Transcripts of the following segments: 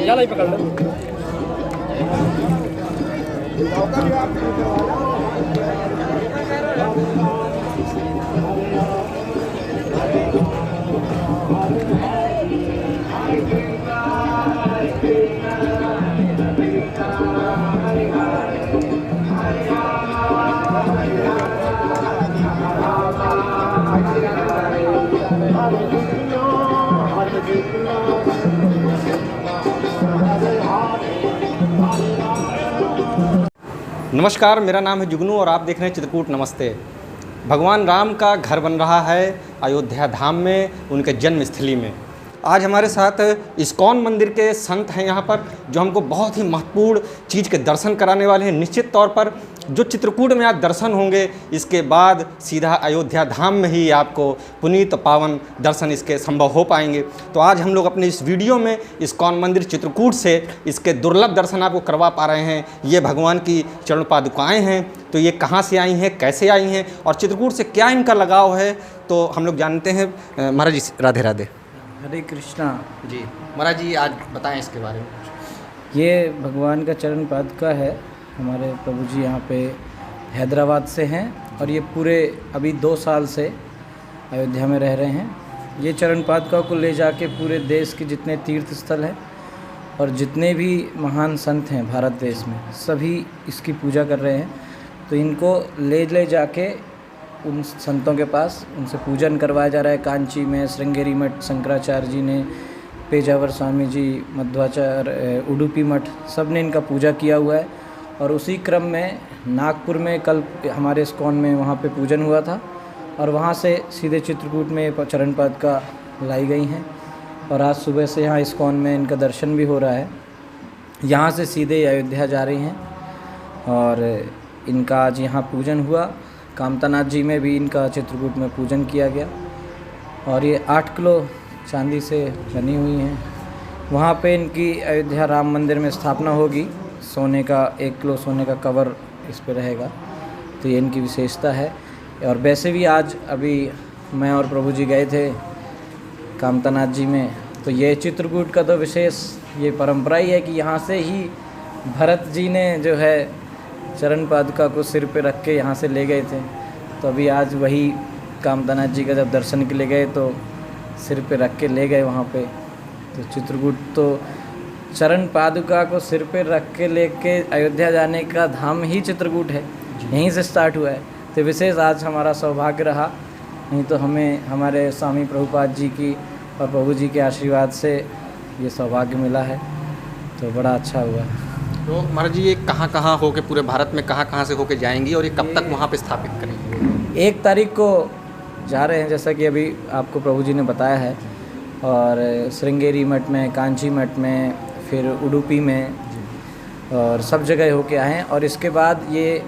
ज़्यादा ही पकड़ लो। नमस्कार, मेरा नाम है जुगनू और आप देख रहे हैं चित्रकूट नमस्ते। भगवान राम का घर बन रहा है अयोध्या धाम में, उनके जन्मस्थली में। आज हमारे साथ इस्कॉन मंदिर के संत हैं यहाँ पर, जो हमको बहुत ही महत्वपूर्ण चीज़ के दर्शन कराने वाले हैं। निश्चित तौर पर जो चित्रकूट में आज दर्शन होंगे, इसके बाद सीधा अयोध्या धाम में ही आपको पुनीत पावन दर्शन इसके संभव हो पाएंगे। तो आज हम लोग अपने इस वीडियो में इस्कॉन मंदिर चित्रकूट से इसके दुर्लभ दर्शन आपको करवा पा रहे हैं। ये भगवान की चरण पादुकाएँ हैं, तो ये कहाँ से आई हैं, कैसे आई हैं और चित्रकूट से क्या इनका लगाव है, तो हम लोग जानते हैं। महाराज जी, राधे राधे। हरे कृष्णा जी महाराज जी, आज बताएं इसके बारे में। ये भगवान का चरण पादुका है। हमारे प्रभु जी यहाँ पे हैदराबाद से हैं और ये पूरे अभी 2 साल से अयोध्या में रह रहे हैं। ये चरण पादुका को ले जाके पूरे देश के जितने तीर्थ स्थल हैं और जितने भी महान संत हैं भारत देश में, सभी इसकी पूजा कर रहे हैं। तो इनको ले जाके उन संतों के पास उनसे पूजन करवाया जा रहा है। कांची में श्रृंगेरी मठ शंकराचार्य जी ने, पेजावर स्वामी जी, मध्वाचार्य, उडुपी मठ, सब ने इनका पूजा किया हुआ है। और उसी क्रम में नागपुर में कल हमारे इस्कॉन में वहाँ पे पूजन हुआ था और वहाँ से सीधे चित्रकूट में चरण पादुका लाई गई हैं और आज सुबह से यहाँ इस्कॉन में इनका दर्शन भी हो रहा है। यहाँ से सीधे अयोध्या जा रही हैं और इनका आज यहाँ पूजन हुआ। कामतानाथ जी में भी इनका चित्रकूट में पूजन किया गया और ये 8 किलो चांदी से बनी हुई हैं। वहाँ पे इनकी अयोध्या राम मंदिर में स्थापना होगी। सोने का 1 किलो सोने का कवर इस पे रहेगा, तो ये इनकी विशेषता है। और वैसे भी आज अभी मैं और प्रभु जी गए थे कामतानाथ जी में, तो ये चित्रकूट का तो विशेष ये परंपरा ही है कि यहाँ से ही भरत जी ने जो है चरण पादुका को सिर पे रख के यहाँ से ले गए थे। तो अभी आज वही कामतानाथ जी का जब दर्शन के लिए गए तो सिर पे रख के ले गए वहाँ पे। तो चित्रकूट तो चरण पादुका को सिर पे रख के लेके अयोध्या जाने का धाम ही चित्रकूट है, यहीं से स्टार्ट हुआ है। तो विशेष आज हमारा सौभाग्य रहा, नहीं तो हमें हमारे स्वामी प्रभुपाद जी की और प्रभु जी के आशीर्वाद से ये सौभाग्य मिला है, तो बड़ा अच्छा हुआ। तो महाराज जी, ये कहाँ होके, पूरे भारत में कहाँ से होके जाएंगी और ये कब तक वहाँ पे स्थापित करेंगी? 1 तारीख को जा रहे हैं, जैसा कि अभी आपको प्रभु जी ने बताया है। और श्रृंगेरी मठ में, कांची मठ में, फिर उडुपी में और सब जगह होके आए हैं। और इसके बाद ये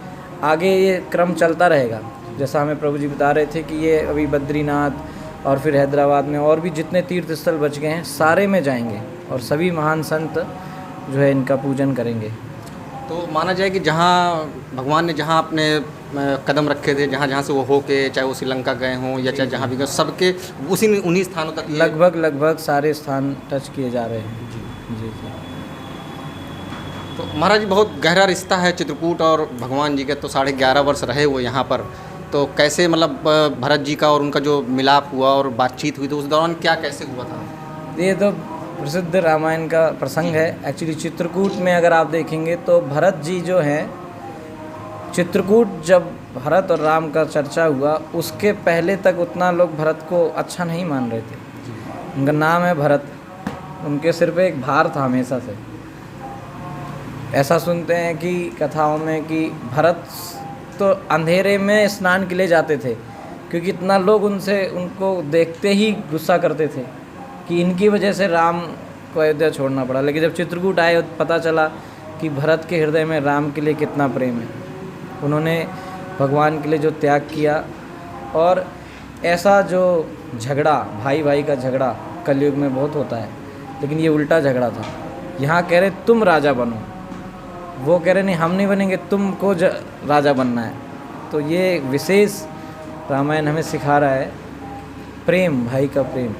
आगे ये क्रम चलता रहेगा। जैसा हमें प्रभु जी बता रहे थे कि ये अभी बद्रीनाथ और फिर हैदराबाद में और भी जितने तीर्थ स्थल बच गए हैं सारे में जाएंगे और सभी महान संत जो है इनका पूजन करेंगे। तो माना जाए कि जहाँ भगवान ने जहाँ अपने कदम रखे थे, जहाँ से वो होके, चाहे वो श्रीलंका गए हों या चाहे जहाँ भी गए, सबके उन्हीं स्थानों तक लगभग सारे स्थान टच किए जा रहे हैं। जी। तो महाराज जी, बहुत गहरा रिश्ता है चित्रकूट और भगवान जी के। तो 11.5 वर्ष रहे वो यहाँ पर, तो कैसे मतलब भरत जी का और उनका जो मिलाप हुआ और बातचीत हुई, तो उस दौरान क्या कैसे हुआ था? ये तो प्रसिद्ध रामायण का प्रसंग है। एक्चुअली चित्रकूट में अगर आप देखेंगे तो भरत जी जो हैं, चित्रकूट जब भरत और राम का चर्चा हुआ उसके पहले तक उतना लोग भरत को अच्छा नहीं मान रहे थे। उनका नाम है भरत, उनके सिर पे एक भार था हमेशा से। ऐसा सुनते हैं कि कथाओं में कि भरत तो अंधेरे में स्नान के लिए जाते थे, क्योंकि इतना लोग उनको देखते ही गुस्सा करते थे कि इनकी वजह से राम को अयोध्या छोड़ना पड़ा। लेकिन जब चित्रकूट आए पता चला कि भरत के हृदय में राम के लिए कितना प्रेम है। उन्होंने भगवान के लिए जो त्याग किया, और ऐसा जो झगड़ा, भाई भाई का झगड़ा कलयुग में बहुत होता है, लेकिन ये उल्टा झगड़ा था। यहाँ कह रहे तुम राजा बनो, वो कह रहे नहीं हम नहीं बनेंगे, तुमको राजा बनना है। तो ये विशेष रामायण हमें सिखा रहा है प्रेम, भाई का प्रेम।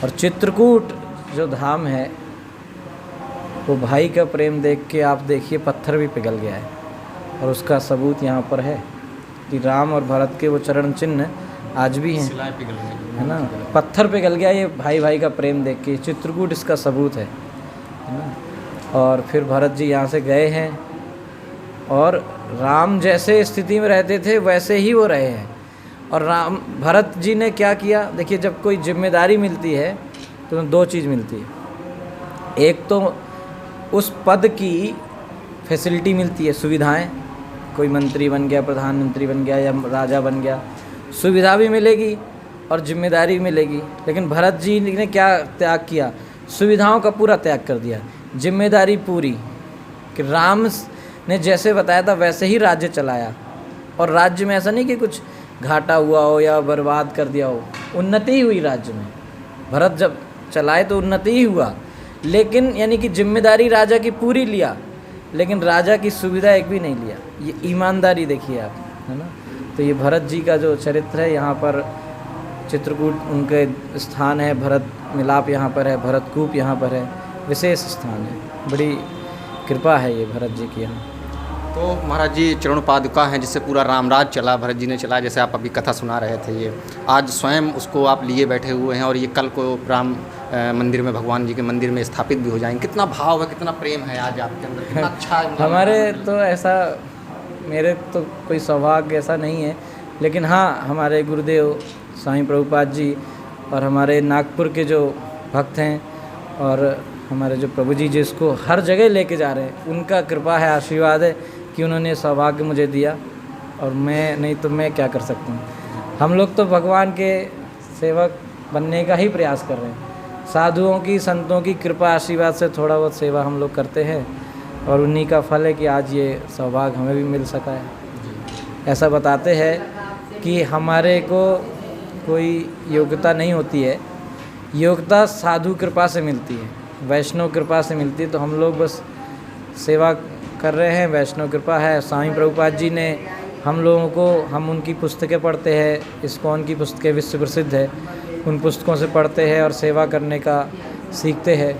और चित्रकूट जो धाम है वो भाई का प्रेम देख के आप देखिए पत्थर भी पिघल गया है, और उसका सबूत यहाँ पर है कि राम और भरत के वो चरण चिन्ह आज भी हैं, है ना। पत्थर पिघल गया ये भाई भाई का प्रेम देख के, चित्रकूट इसका सबूत है ना। और फिर भरत जी यहाँ से गए हैं, और राम जैसे स्थिति में रहते थे वैसे ही वो रहे हैं। और भरत जी ने क्या किया, देखिए जब कोई जिम्मेदारी मिलती है तो दो चीज़ मिलती है। एक तो उस पद की फैसिलिटी मिलती है, सुविधाएं, कोई मंत्री बन गया, प्रधानमंत्री बन गया या राजा बन गया, सुविधा भी मिलेगी और जिम्मेदारी भी मिलेगी। लेकिन भरत जी ने क्या त्याग किया, सुविधाओं का पूरा त्याग कर दिया, जिम्मेदारी पूरी, कि राम ने जैसे बताया था वैसे ही राज्य चलाया। और राज्य में ऐसा नहीं कि कुछ घाटा हुआ हो या बर्बाद कर दिया हो, उन्नति ही हुई राज्य में। भरत जब चलाए तो उन्नति ही हुआ, लेकिन यानी कि जिम्मेदारी राजा की पूरी लिया, लेकिन राजा की सुविधा एक भी नहीं लिया। ये ईमानदारी देखिए आप, है ना। तो ये भरत जी का जो चरित्र है, यहाँ पर चित्रकूट उनके स्थान है, भरत मिलाप यहाँ पर है, भरतकूप यहाँ पर है, विशेष स्थान है, बड़ी कृपा है ये भरत जी की यहाँ। तो महाराज जी चरण पादुका हैं जिससे पूरा रामराज चला, भरत जी ने चलाया, जैसे आप अभी कथा सुना रहे थे, ये आज स्वयं उसको आप लिए बैठे हुए हैं, और ये कल को राम मंदिर में, भगवान जी के मंदिर में स्थापित भी हो जाएंगे। कितना भाव है, कितना प्रेम है आज आपके अंदर, कितना अच्छा है। हमारे तो ऐसा, मेरे तो कोई सौभाग्य ऐसा नहीं है, लेकिन हाँ हमारे गुरुदेव स्वामी प्रभुपाद जी और हमारे नागपुर के जो भक्त हैं और हमारे जो प्रभु जी जिसको हर जगह लेके जा रहे हैं, उनका कृपा है, आशीर्वाद है कि उन्होंने सौभाग्य मुझे दिया। और मैं नहीं तो मैं क्या कर सकता हूँ। हम लोग तो भगवान के सेवक बनने का ही प्रयास कर रहे हैं। साधुओं की, संतों की कृपा आशीर्वाद से थोड़ा बहुत सेवा हम लोग करते हैं, और उन्हीं का फल है कि आज ये सौभाग्य हमें भी मिल सका है। ऐसा बताते हैं कि हमारे को कोई योग्यता नहीं होती है, योग्यता साधु कृपा से मिलती है, वैष्णव कृपा से मिलती है। तो हम लोग बस सेवा कर रहे हैं, वैष्णव कृपा है। स्वामी प्रभुपाद जी ने हम लोगों को, हम उनकी पुस्तकें पढ़ते हैं, इस्कॉन की पुस्तकें विश्व प्रसिद्ध है, उन पुस्तकों से पढ़ते हैं और सेवा करने का सीखते हैं।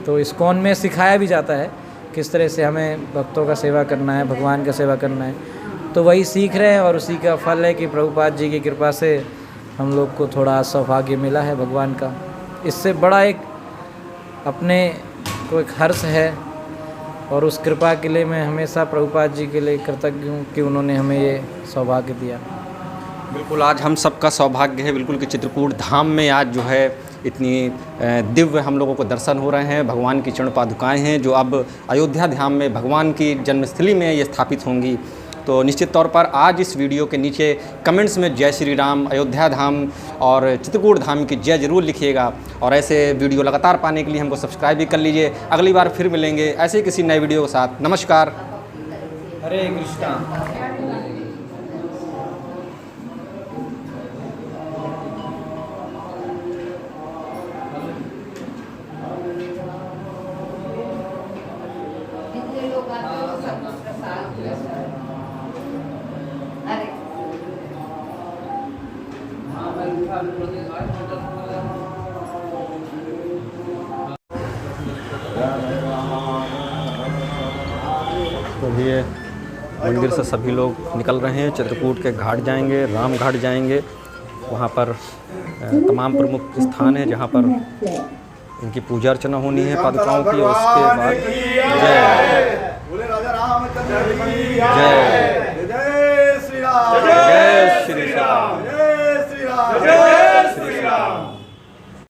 तो इस्कॉन में सिखाया भी जाता है किस तरह से हमें भक्तों का सेवा करना है, भगवान का सेवा करना है। तो वही सीख रहे हैं, और उसी का फल है कि प्रभुपाद जी की कृपा से हम लोग को थोड़ा सौभाग्य मिला है भगवान का। इससे बड़ा एक अपने को एक हर्ष है, और उस कृपा के लिए मैं हमेशा प्रभुपाद जी के लिए कृतज्ञ हूँ कि उन्होंने हमें ये सौभाग्य दिया। बिल्कुल आज हम सबका सौभाग्य है बिल्कुल कि चित्रकूट धाम में आज जो है इतनी दिव्य हम लोगों को दर्शन हो रहे हैं। भगवान की चरण पादुकाएँ हैं जो अब अयोध्या धाम में भगवान की जन्मस्थली में ये स्थापित होंगी। तो निश्चित तौर पर आज इस वीडियो के नीचे कमेंट्स में जय श्री राम, अयोध्या धाम और चित्रकूट धाम की जय जरूर लिखिएगा। और ऐसे वीडियो लगातार पाने के लिए हमको सब्सक्राइब भी कर लीजिए। अगली बार फिर मिलेंगे ऐसे किसी नए वीडियो के साथ। नमस्कार, हरे कृष्णा। तो ये मंदिर से सभी लोग निकल रहे हैं, चित्रकूट के घाट जाएंगे, राम घाट जाएंगे। वहाँ पर तमाम प्रमुख स्थान है जहाँ पर इनकी पूजा अर्चना होनी है पादुकाओं की, और उसके बाद